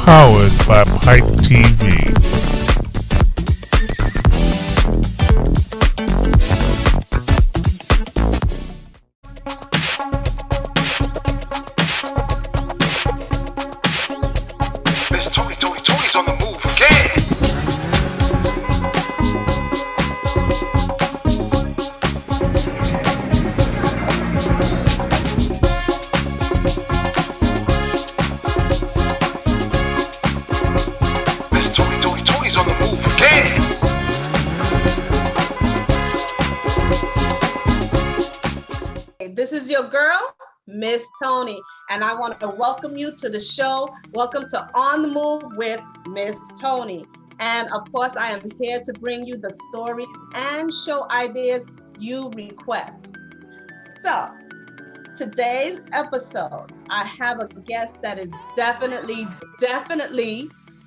Powered by Pipe TV. Miss Tony's on the move again. Miss Tony's on the move again. This is your girl, Miss Toni, and I want to welcome you to the show. Welcome to On the Move with Miss Toni. And of course, I am here to bring you the stories and show ideas you request. So, today's episode, I have a guest that is definitely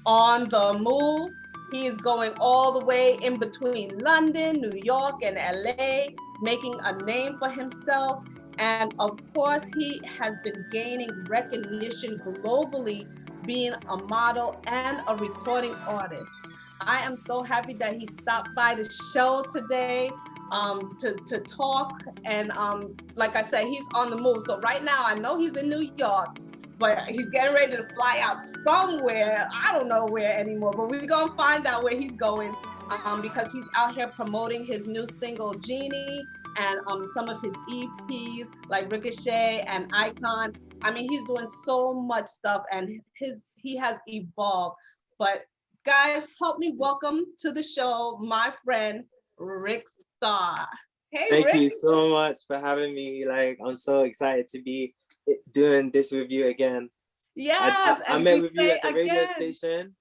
on the move. He is going all the way in between London, New York, and LA, making a name for himself. And of course, he has been gaining recognition globally, being a model and a recording artist. I am so happy that he stopped by the show today to talk. And like I said, he's on the move. So right now, I know he's in New York, but he's getting ready to fly out somewhere. I don't know where anymore, but we're going to find out where he's going because he's out here promoting his new single, Genie, and some of his EPs like Ricochet and Icon. I mean, he's doing so much stuff and he has evolved. But guys, help me welcome to the show my friend RickStar. Hey, Thank Rick. you so much for having me. Like, I'm so excited to be doing this with you again. Yes, I and met we with you at the say radio again, station,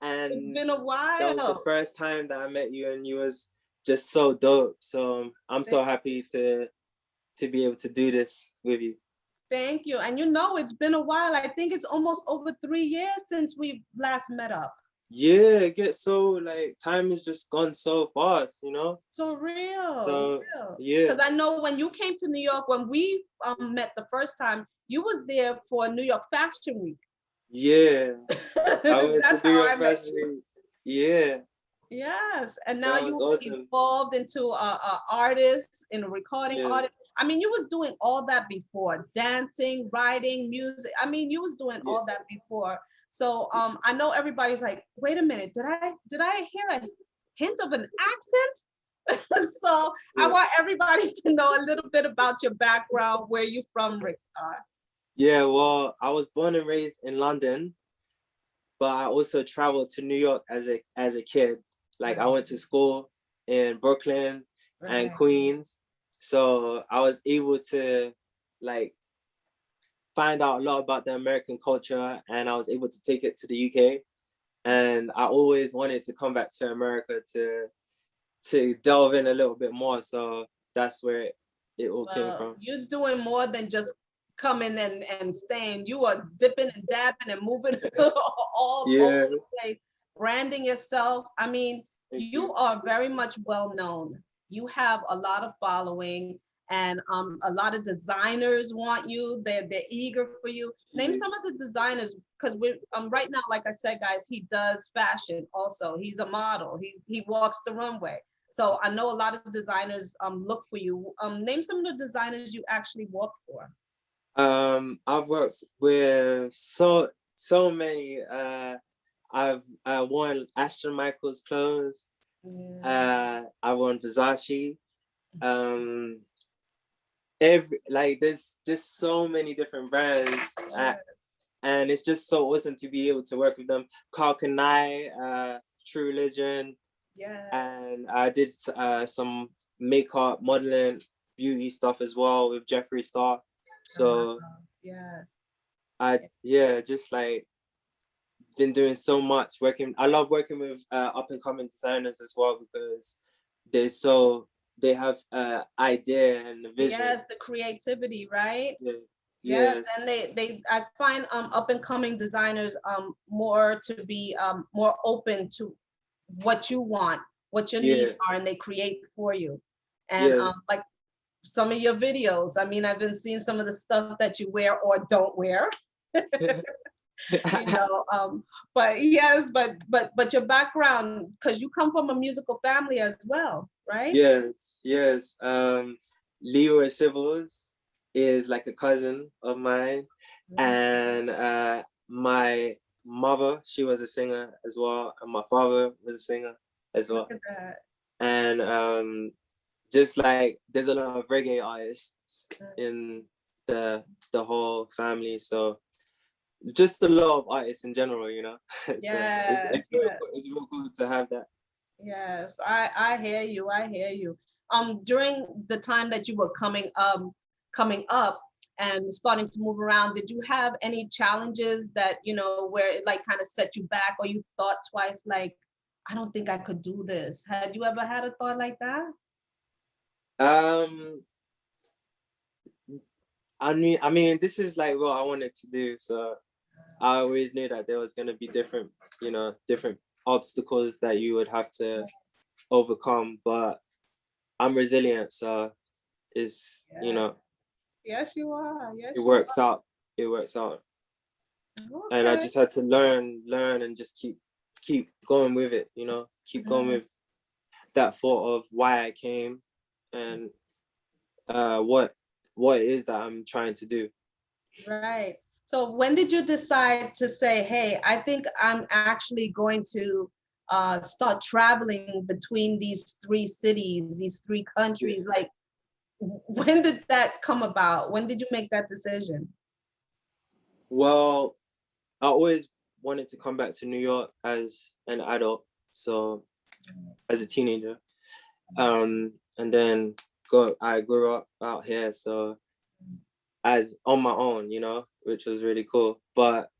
and it's been a that was the while. first time that I met you, and you was just so dope. So I'm so happy to be able to do this with you. Thank you. And you know, it's been a while. I think it's almost over 3 years since we last met up. Yeah, it gets so, like, time has just gone so fast, you know? So real. So, Real. yeah. Because I know when you came to New York, when we met the first time, you was there for New York Fashion Week. Yeah. I went That's to New how I York met Fashion you. Week. Yeah. Yes, and now That you was awesome. evolved into a artist, in a recording Yeah. artist. I mean, you was doing all that before, dancing, writing, music. I mean, you was doing all that before. So I know everybody's like, wait a minute, did I hear a hint of an accent? So I want everybody to know a little bit about your background, where you from, RickStar. Yeah, well, I was born and raised in London, but I also traveled to New York as a kid. Like, I went to school in Brooklyn and Queens, so I was able to, like, find out a lot about the American culture, and I was able to take it to the UK. And I always wanted to come back to America to delve in a little bit more. So that's where it all came from. You're doing more than just coming and staying. You are dipping and dabbing and moving all over the place, branding yourself. I mean, you are very much well known. You have a lot of following, and a lot of designers want you. They're eager for you. Name some of the designers, because we're right now, like I said, guys, he does fashion also. He's a model. He walks the runway. So I know a lot of designers look for you. Name some of the designers you actually work for. I've worked with so many. I've worn Ashton Michaels clothes. I worn Versace. There's just so many different brands, and it's just so awesome to be able to work with them. Carl Kanai, True Religion, and I did some makeup, modeling, beauty stuff as well with Jeffree Star. So just like been doing so much working. I love working with up and coming designers as well, because they have idea and the vision. Yes, the creativity, right? Yes. And I find up and coming designers more to be more open to what you want, what your needs are, and they create for you. And like some of your videos, I mean, I've been seeing some of the stuff that you wear or don't wear. you know. But yes, but your background, because you come from a musical family as well, right? Yes, yes. Leroy Civils is like a cousin of mine, and my mother, she was a singer as well, and my father was a singer as well. Look at that. And just like there's a lot of reggae artists in the whole family, so just a lot of artists in general, you know. So Yes, yes. it's real cool to have that. Yes, I hear you. I hear you. During the time that you were coming up and starting to move around, did you have any challenges that, you know, where it like kind of set you back, or you thought twice, like, I don't think I could do this? Had you ever had a thought like that? Um, I mean, this is like what I wanted to do, so I always knew that there was gonna be different, you know, different obstacles that you would have to overcome, but I'm resilient, so it's, you Yeah. know, Yes, you are. it Yes, you works out. It works out. are. And I Okay. just had to learn and just keep going with it, you know, keep going with that thought of why I came and what it is that I'm trying to do. Right. So when did you decide to say, hey, I think I'm actually going to start traveling between these three cities, these three Yeah. countries? Like, when did that come about? When did you make that decision? Well, I always wanted to come back to New York as an adult, so as a teenager. And then I grew up out here, so as on my own, you know, which was really cool. But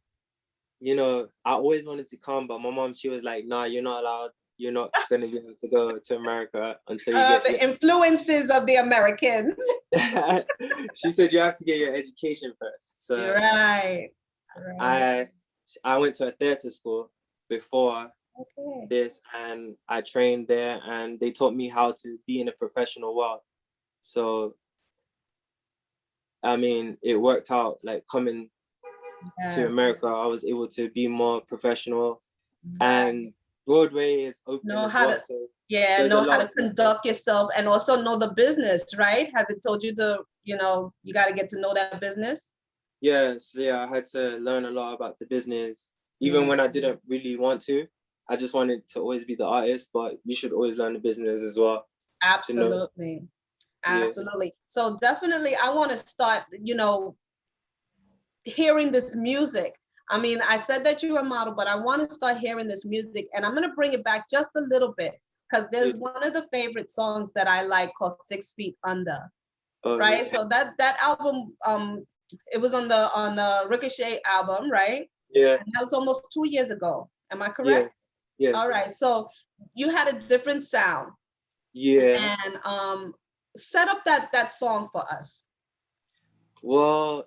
you know, I always wanted to come, but my mom, she was like, "Nah, you're not allowed. You're not gonna be able to go to America until you get The influences of the Americans. your." She said you have to get your education first. You're So right. Right. I I went to a theater school before Okay. this, and I trained there, and they taught me how to be in a professional world. So I mean, it worked out. Like coming to Yes. America, I was able to be more professional, Right. and Broadway is open Know as how well. to, So yeah, there's a know how lot to of people. conduct yourself and also know the business, right? Has it told you to, you know, you got to get to know that business? Yes, yeah, I had to learn a lot about the business, even Yeah. when I didn't really want to. I just wanted to always be the artist, but you should always learn the business as well to know. Absolutely. Yeah, Absolutely. So definitely I want to start, you know, hearing this music. I mean, I said that you're a model, but I want to start hearing this music, and I'm going to bring it back just a little bit because yeah. there's one of the favorite songs that I like called 6 Feet Under, Oh yeah, right? So that album, it was on the Ricochet album, right? yeah, And that was almost 2 years ago. Am I yeah, correct? yeah, All right. So you had a different sound, yeah. and set up that song for us. Well,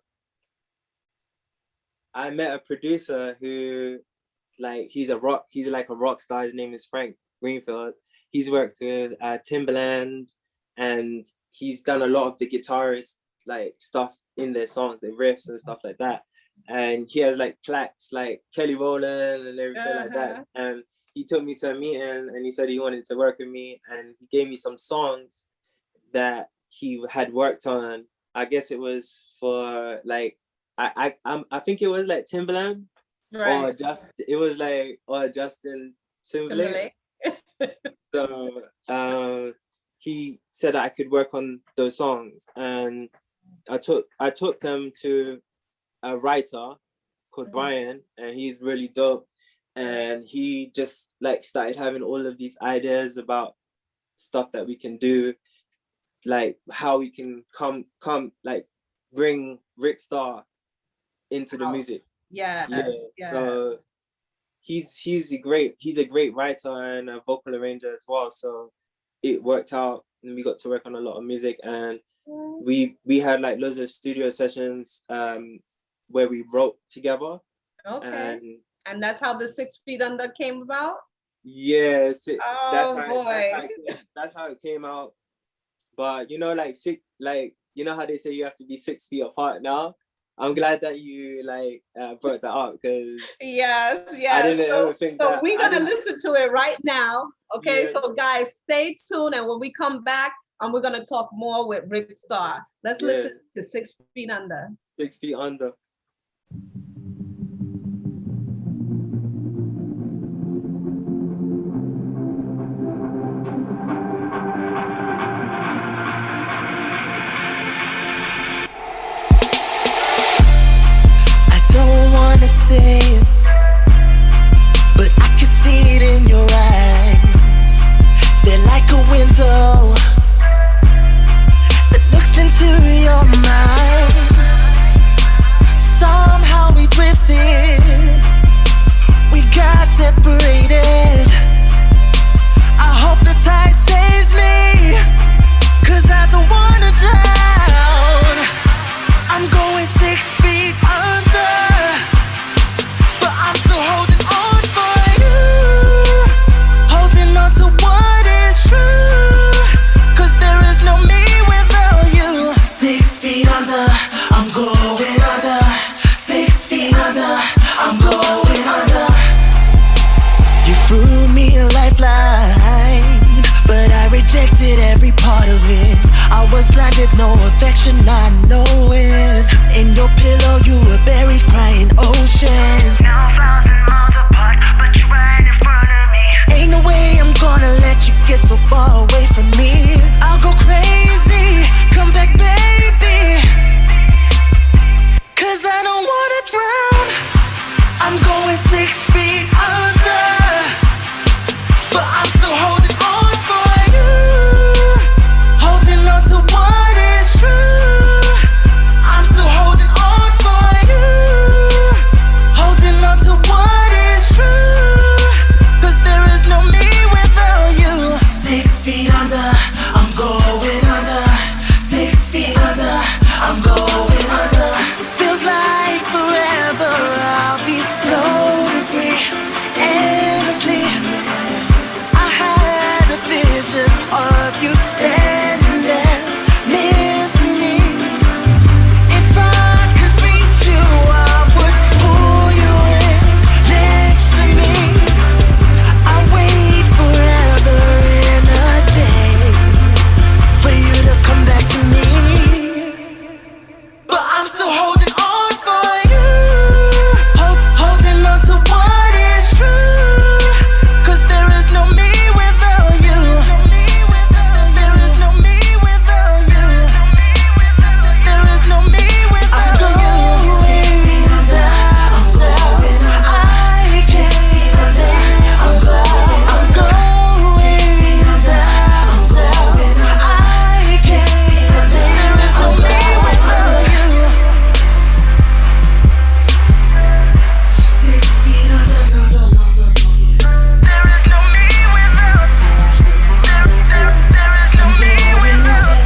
I met a producer who, like, he's like a rock star. His name is Frank Greenfield. He's worked with Timbaland, and he's done a lot of the guitarist like stuff in their songs, the riffs and stuff like that. And he has like plaques like Kelly Rowland and everything like that. Uh-huh. And he took me to a meeting, and he said he wanted to work with me, and he gave me some songs that he had worked on. I guess it was for like I think it was like Timbaland Right. or Justin Timberlake. Timberlake. So he said that I could work on those songs, and I took them to a writer called Brian, and he's really dope. And he just like started having all of these ideas about stuff that we can do, like how we can come like bring RickStar into the Out. music. Yeah. Yes. Yes. So he's a great writer and a vocal arranger as well. So it worked out, and we got to work on a lot of music, and we had like loads of studio sessions where we wrote together. Okay. And And that's how the 6 Feet Under came about. yes, that's Oh how boy. that's how it came out. But you know, like you know how they say you have to be 6 feet apart now. I'm glad that you like brought that up because Yes, I yes. didn't ever think So that. we're gonna listen to it right now. Okay, Yeah. so guys, stay tuned, and when we come back, we're gonna talk more with RickStar. Let's listen to 6 Feet Under. 6 Feet Under. I don't wanna say it, but I can see it in your eyes. They're like a window that looks into your mind. Somehow we drifted, we got separated. I hope the tide saves me, 'cause I don't wanna drown. I'm going 6 feet under, but I'm still holding on for you, holding on to what is true, 'cause there is no me without you. 6 feet under, I'm going under. 6 feet under, I'm going under. You threw me a lifeline, but I rejected every part of it. I was blinded, no affection, not knowing. In your pillow, you were buried, crying oceans. Now 1,000 miles apart, but you're right in front of me. Ain't no way I'm gonna let you get so far away from me. I'll go crazy, come back, baby, 'cause I don't wanna drown. I'm going 6 feet under, but I'm still holding on for you, holding on to what is true. I'm still holding on for you, holding on to what is true, 'cause there is no me without you. 6 feet under, I'm going under. 6 feet under, I'm going under. Feels like forever, I'll be floating free, endlessly. I had a vision of you standing there, missing me. If I could reach you, I would pull you in next to me. I wait forever in a day for you to come back to me, but I'm still holding on for you, holding on to what is true, 'cause there is no me without you. There is no me without you. There is no me without you. I'm going down, I'm going down. I can't live without. I'm going down, I'm going down. I can't live. There is no me without you. 6 feet under. There is no me without. There is no me without.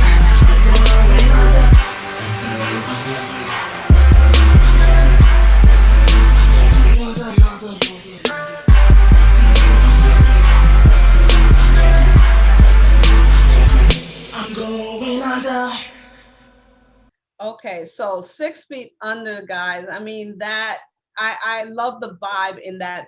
I'm going under. Okay, so 6 Feet Under, guys. I mean that I love the vibe in that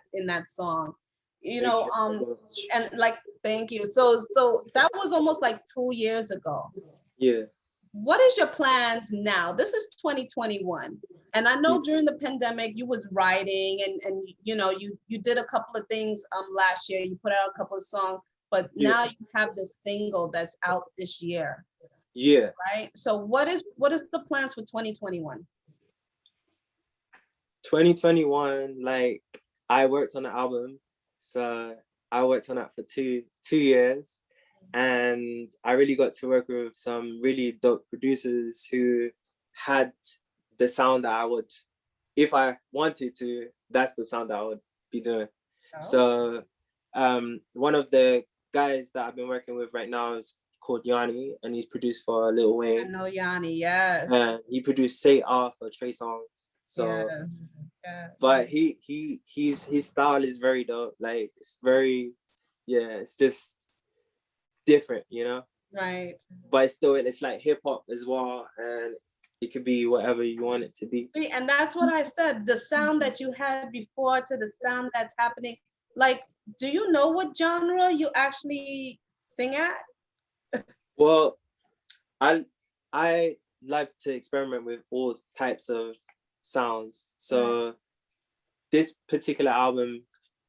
song. You Thank know, you so much. and like thank you. So that was almost like 2 years ago. Yeah. What is your plans now? This is 2021. And I know during the pandemic you was writing and you know you did a couple of things last year. You put out a couple of songs, but Yeah. now you have this single that's out this year, Yeah. right? So what is the plans for 2021? 2021, like I worked on the album, so I worked on that for two years, and I really got to work with some really dope producers who had the sound that I would, if I wanted to, that's the sound that I would be doing. Oh. So one of the guys that I've been working with right now is called Yanni, and he's produced for Lil I Wayne. know Yanni, yes. And he produced Say R for Trey Songz. So yes. Yes. but his style is very dope. Like it's very, yeah, it's just different, you know. Right. But it's still, it's like hip hop as well, and it could be whatever you want it to be. See, and that's what I said. The sound that you had before to the sound that's happening. Like, do you know what genre you actually sing at? Well, I like to experiment with all types of sounds. So this particular album,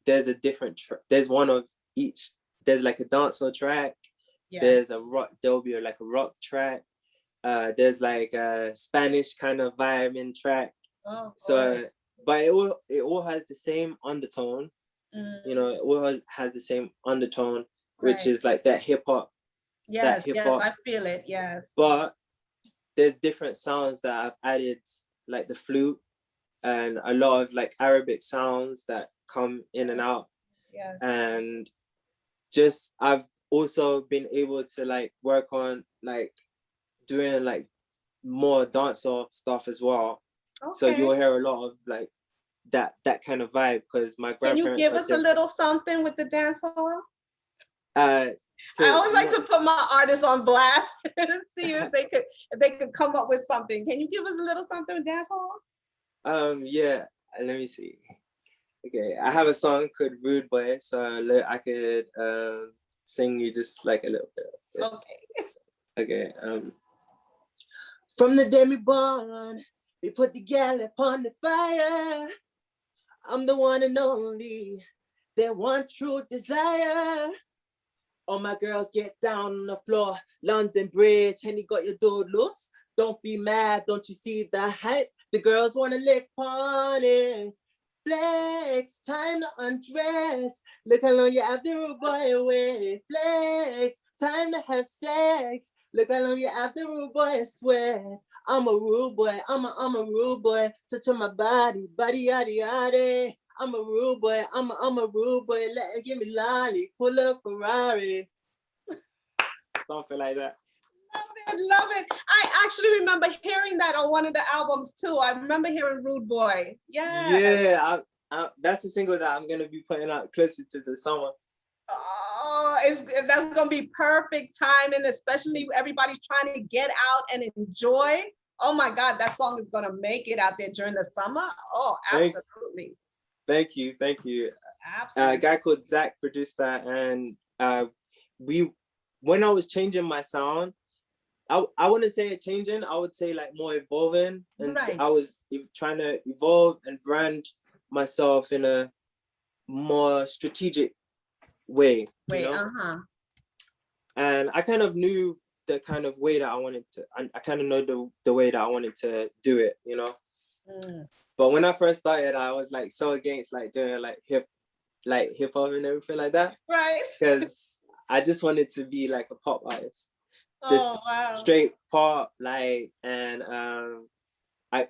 there's a different there's one of each. There's like a dancehall track. Yeah. There's a rock. There'll be like a rock track. There's like a Spanish kind of vibe track. Oh, so, but it all has the same undertone. You know, it all has the same undertone, which is like that hip hop. Yes, yes, I feel it. Yes. But there's different sounds that I've added, like the flute and a lot of like Arabic sounds that come in and out. Yeah. And just I've also been able to like work on like doing like more dancehall stuff as well. Okay. So you'll hear a lot of like that kind of vibe because my grandparents. Can you give us a little something with the dancehall? So I always like to put my artists on blast and see if they could come up with something. Can you give us a little something with dancehall? Yeah, let me see. Okay, I have a song called Rude Boy, so I could sing you just like a little bit. Okay. From the day me born, we put the gal upon the fire. I'm the one and only, their one true desire. All my girls get down on the floor, London Bridge, Henny got your door loose. Don't be mad, don't you see the hype? The girls wanna lick party. Flex, time to undress. Look how long you have the rude boy away. Flex, time to have sex. Look how long you have the rude boy sweat. I'm a rude boy, I'm a rude boy. Touch on my body, yaddy yaddy. I'm a rude boy, I'm a rude boy. Let give me lolly, pull up Ferrari. Something like that. Love it. I actually remember hearing that on one of the albums too. I remember hearing Rude Boy. Yeah. Yeah, that's the single that I'm gonna be putting out closer to the summer. Oh, that's gonna be perfect timing, especially everybody's trying to get out and enjoy. Oh my God, that song is gonna make it out there during the summer. Oh, absolutely. Thank you. Absolutely. A guy called Zach produced that, and when I was changing my sound, I wouldn't say it changing, I would say like more evolving. And I was trying to evolve and brand myself in a more strategic way. You know? And I kind of knew the kind of way that I wanted to, I kind of know the way that I wanted to do it, you know? But when I first started, I was like so against like doing like hip hop and everything like that. Right. Because I just wanted to be like a pop artist. Just straight pop, like, and I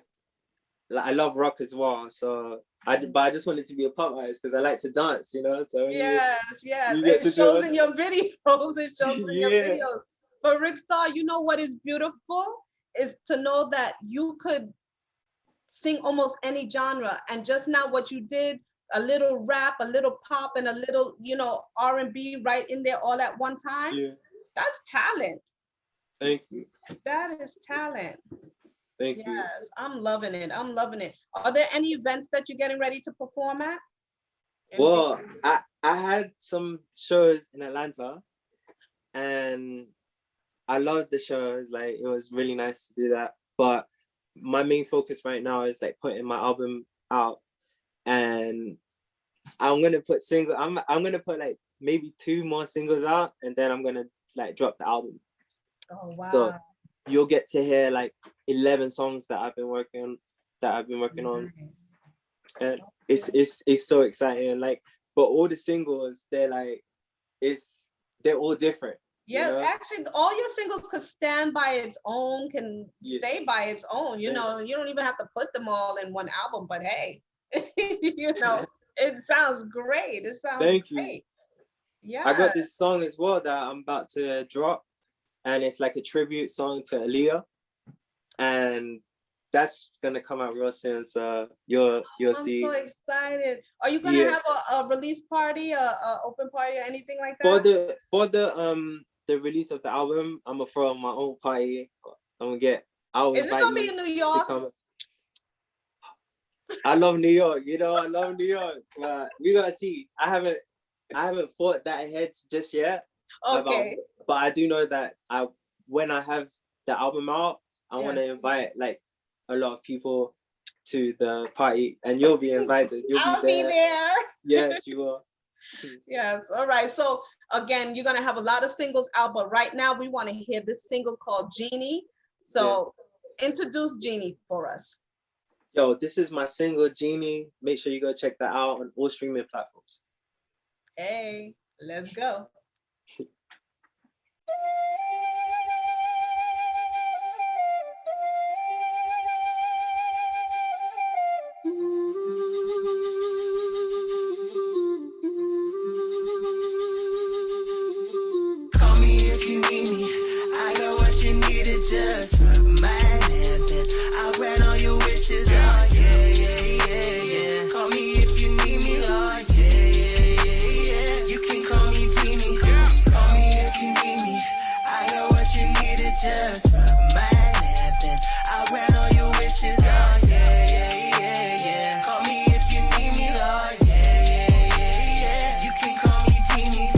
love rock as well. So but I just wanted to be a pop artist because I like to dance, you know. So yes, it shows in your videos. It shows in your videos. For RickStar, you know what is beautiful is to know that you could sing almost any genre, and just now what you did, a little rap, a little pop, and a little, R&B right in there all at one time. Yeah. That's talent. Thank you. That is talent. Thank you. Yes, I'm loving it. Are there any events that you're getting ready to perform at? Well, I had some shows in Atlanta, and I loved the shows. Like, it was really nice to do that. But my main focus right now is like putting my album out, and I'm gonna put I'm gonna put like maybe 2 more singles out, and then I'm gonna like drop the album. Oh wow! So you'll get to hear like 11 songs that I've been working on, and it's so exciting. Like, but all the singles, they're all different. Yeah, actually, all your singles could stand by its own, can stay by its own. You know, you don't even have to put them all in one album. But hey, it sounds great. It sounds Thank great. You. Yeah. I got this song as well that I'm about to drop, and it's like a tribute song to Aaliyah, and that's gonna come out real soon. So you'll see. I'm so excited. Are you gonna have a release party, a open party, or anything like that? For the release of the album, I'm gonna throw my own party. I'm gonna get I'll Is it invite gonna be you in New to York? come. I love New York, you know, I love New York, but we gotta see. I haven't thought that ahead just yet. Okay. But I do know that when I have the album out, I want to Yes. invite like a lot of people to the party, and you'll be invited. You'll I'll be be there. there. Yes, you will. Yes. All right. So again, you're gonna have a lot of singles out, but right now we want to hear this single called Genie. So introduce Genie for us. Yo, this is my single, Genie. Make sure you go check that out on all streaming platforms. Hey, let's go. Call me if you need me. I got what you needed, just rub my lamp and I'll grant all your wishes. Oh yeah, yeah, yeah, yeah. Call me if you need me. Oh yeah, yeah, yeah, yeah. You can call me Genie. Call me if you need me. I got what you needed, just rub my lamp and I'll grant all your wishes. Oh yeah, yeah, yeah, yeah. Call me if you need me. Oh yeah, yeah, yeah, yeah. You can call me Genie.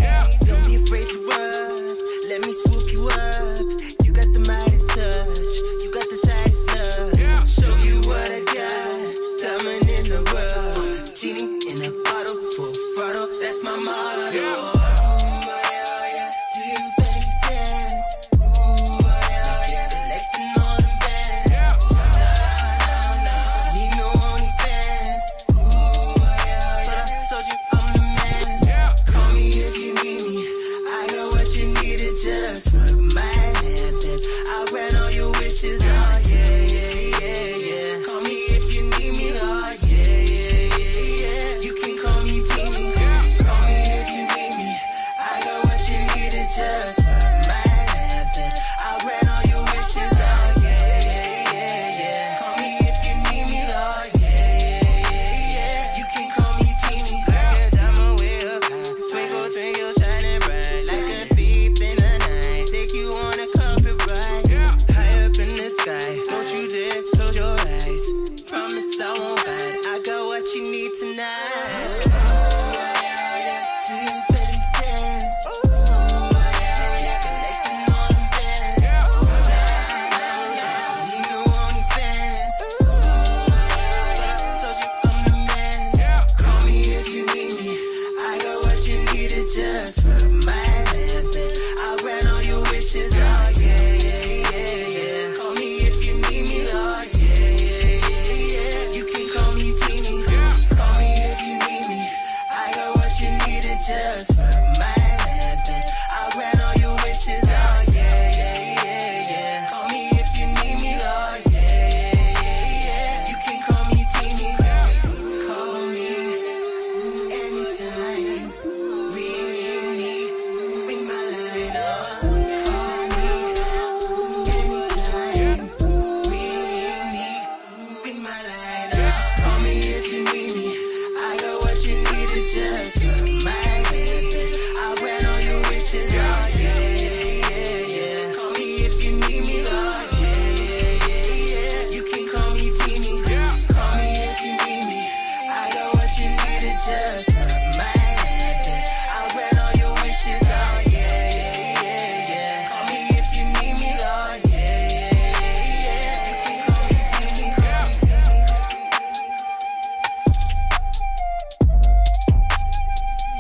Don't be afraid to run. Let me swoop you up. You got the Midas touch. You got the tightest love. Show you what I got. Diamond in the rough. Genie in a bottle, full throttle. That's my motto. Ooh, yeah, yeah. Do you belly dance? Ooh, yeah, yeah. Collecting all them bands. No, need no OnlyFans. Ooh, yeah, yeah. But I told you I'm the man. Call me if you need me. I got what you needed, just rub my lamp and I'll grant all your wishes. Oh yeah, yeah, yeah, yeah. Call me if you need me. Oh yeah, yeah, yeah, yeah. You can call me Genie. Call me if you need me. I got what you needed, just rub my lamp and I'll grant all your wishes. Oh yeah, yeah, yeah, yeah. Call me if you need me. Oh yeah, yeah, yeah, yeah. You can call me Genie. Like a diamond way up high, twinkle, twinkle, shining bright like a thief in the night. Take you on a carpet ride, high up in the sky. Don't you dare close your eyes. Promise I won't bite. I got what you need tonight. Ooh, yeah, yeah. Do you belly dance? Ooh, yeah, yeah. Collecting all them bands. Need no OnlyFans. Ooh, yeah, yeah. Told you I'm the man. Call me if you need me. I got what you needed, just rub my lamp and I'll grant all your wishes. Oh yeah, yeah, yeah, yeah. Call me if you need me. Oh yeah, yeah, yeah, yeah. You can call me Genie. Call me if you need me. I got what you needed, just rub my lamp and I'll grant all your wishes. Oh yeah, yeah, yeah, yeah. Call me if you need me. Oh yeah, yeah, yeah, yeah. You can call me Genie. Call me anytime. Ring me, ring my line up. Call me anytime. Ring me, ring my line up. Call me if you need me. I got what you needed, just rub my lamp and I'll grant all your wishes. Oh yeah, yeah, yeah, yeah. Call me if you need me. Oh yeah, yeah, yeah, yeah. You can call me Genie. Call me if you need me. I got what you needed, just rub my lamp and I'll grant all your wishes. Oh yeah, yeah, yeah, yeah. Call me if you need me. Oh yeah, yeah, yeah, yeah. You can call me Genie.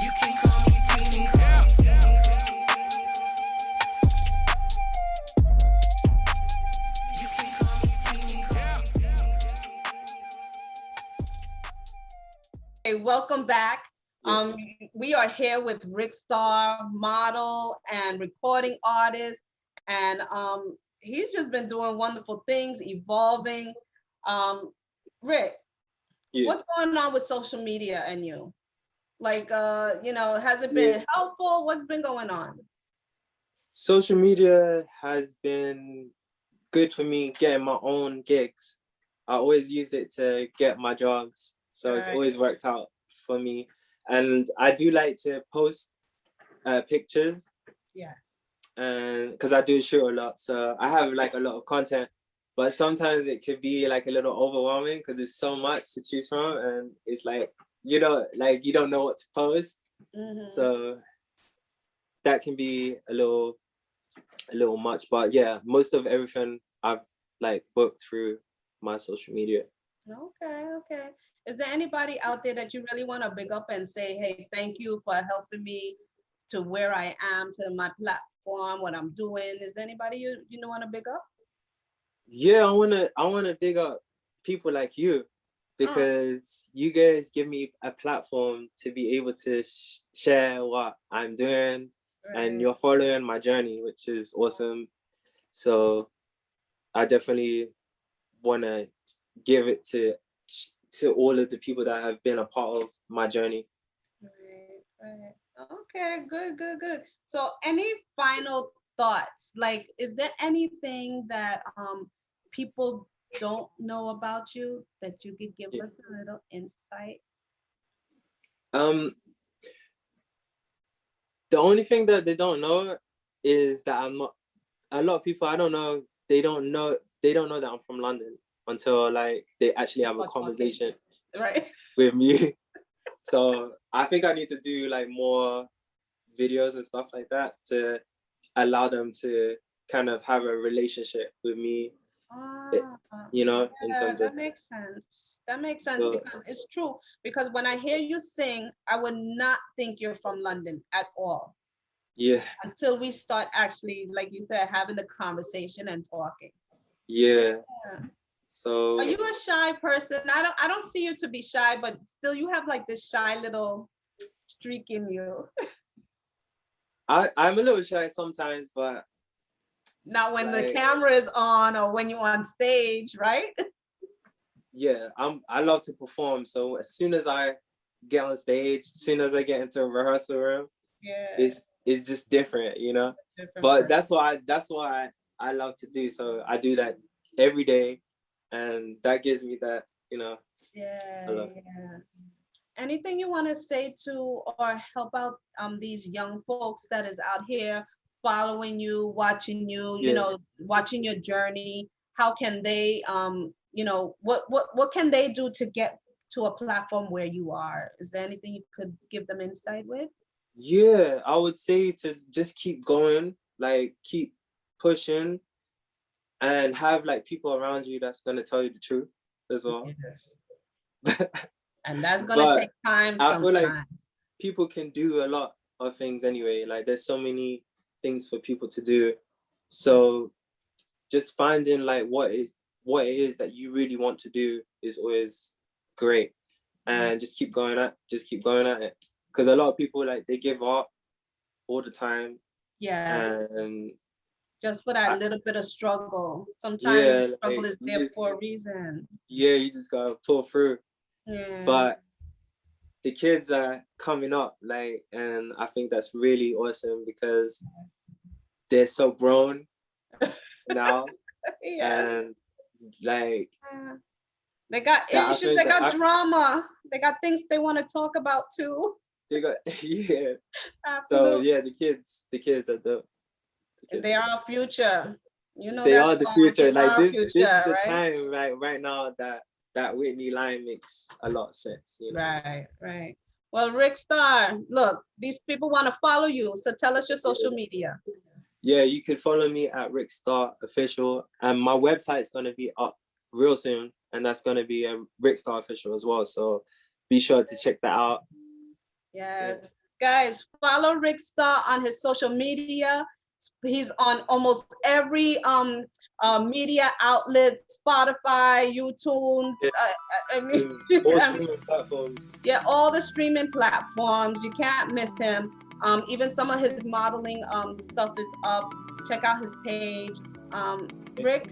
You can call me Genie. You can call me Genie. Hey, welcome back. We are here with RickStar, model and recording artist, and he's just been doing wonderful things, evolving. Rick, Yeah. what's going on with social media and you? Like, has it been helpful? What's been going on? Social media has been good for me getting my own gigs. I always used it to get my jobs, so it's Right. always worked out for me. And I do like to post pictures. Yeah. And because I do shoot a lot, so I have like a lot of content. but sometimes it could be like a little overwhelming because there's so much to choose from, and it's like you don't know what to post. So that can be a little much. But yeah, most of everything I've like booked through my social media. Okay. Is there anybody out there that you really want to big up and say, hey, thank you for helping me to where I am, to my platform, what I'm doing? Is there anybody you want to big up? Yeah, I wanna big up people like you, because you guys give me a platform to be able to share what I'm doing, and you're following my journey, which is awesome. So I definitely want to give it to all of the people that have been a part of my journey. Right. Okay, good. So any final thoughts? Like, is there anything that people don't know about you that you could give us a little insight? The only thing that they don't know is that I'm not, a lot of people, they don't know that I'm from London until like they actually have a conversation with me. So I think I need to do like more videos and stuff like that to allow them to kind of have a relationship with me. In terms that makes sense. Because it's true. Because when I hear you sing, I would not think you're from London at all. Yeah. Until we start actually, like you said, having the conversation and talking. Yeah. So are you a shy person? I don't see you to be shy, but still you have like this shy little streak in you. I'm a little shy sometimes, but not when the camera is on or when you're on stage, right? Yeah, I love to perform. So as soon as I get on stage, as soon as I get into a rehearsal room, it's just different, But that's why I love to do. So I do that every day, and that gives me that, Yeah. Anything you want to say to or help out these young folks that is out here following you, watching you, watching your journey? How can they what can they do to get to a platform where you are? Is there anything you could give them insight with? Yeah, I would say to just keep going, like keep pushing, and have like people around you that's gonna tell you the truth as well. And that's gonna take time sometimes. I feel like people can do a lot of things anyway. Like there's so many things for people to do. So just finding like what it is that you really want to do is always great. And just keep going at it. Because a lot of people like they give up all the time. Yeah. And just for that little bit of struggle. Sometimes struggle is there for a reason. Yeah, you just gotta pull through. Yeah. But the kids are coming up, like, and I think that's really awesome because they're so grown now. And like they got issues, they got drama, they got things they want to talk about too. They got Absolutely. So yeah, the kids are dope. They are our future. They are the future. Like this is the right? time, like right now that Whitney line makes a lot of sense. Right. Well, RickStar, look, these people want to follow you, so tell us your social media. Yeah, you can follow me at RickStar Official, and my website's gonna be up real soon, and that's gonna be a RickStar Official as well. So be sure to check that out. Yes, guys, follow RickStar on his social media. He's on almost every media outlet, Spotify, YouTube. All streaming platforms. Yeah, all the streaming platforms. You can't miss him. Even some of his modeling stuff is up. Check out his page. Rick,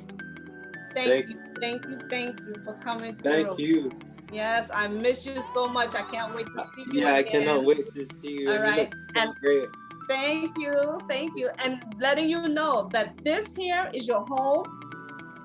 thank you for coming through. Thank you. Yes, I miss you so much. I can't wait to see you again. I cannot wait to see you. All right, and great. Thank you, and letting you know that this here is your home.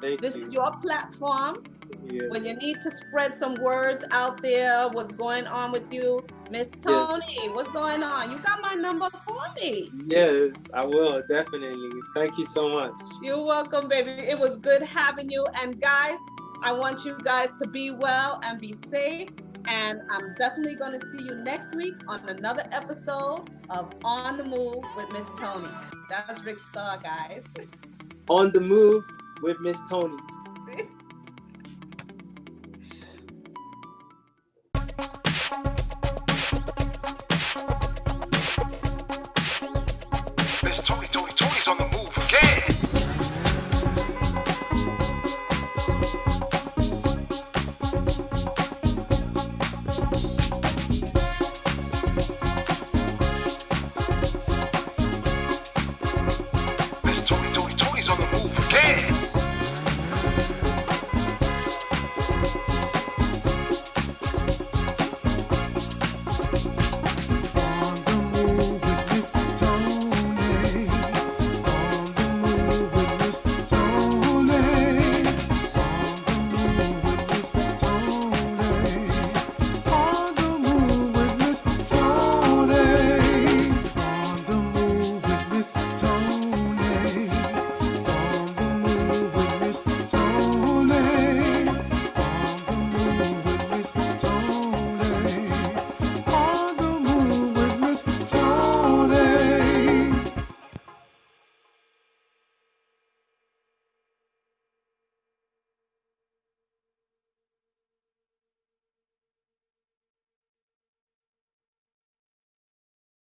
This is your platform. Yeah. When you need to spread some words out there, what's going on with you, Miss Toni, what's going on? You got my number, call me. Yes, I will, definitely. Thank you so much. You're welcome, baby. It was good having you. And guys, I want you guys to be well and be safe. And I'm definitely going to see you next week on another episode of On the Move with Miss Toni. That's RickStar, guys. On the Move with Miss Toni.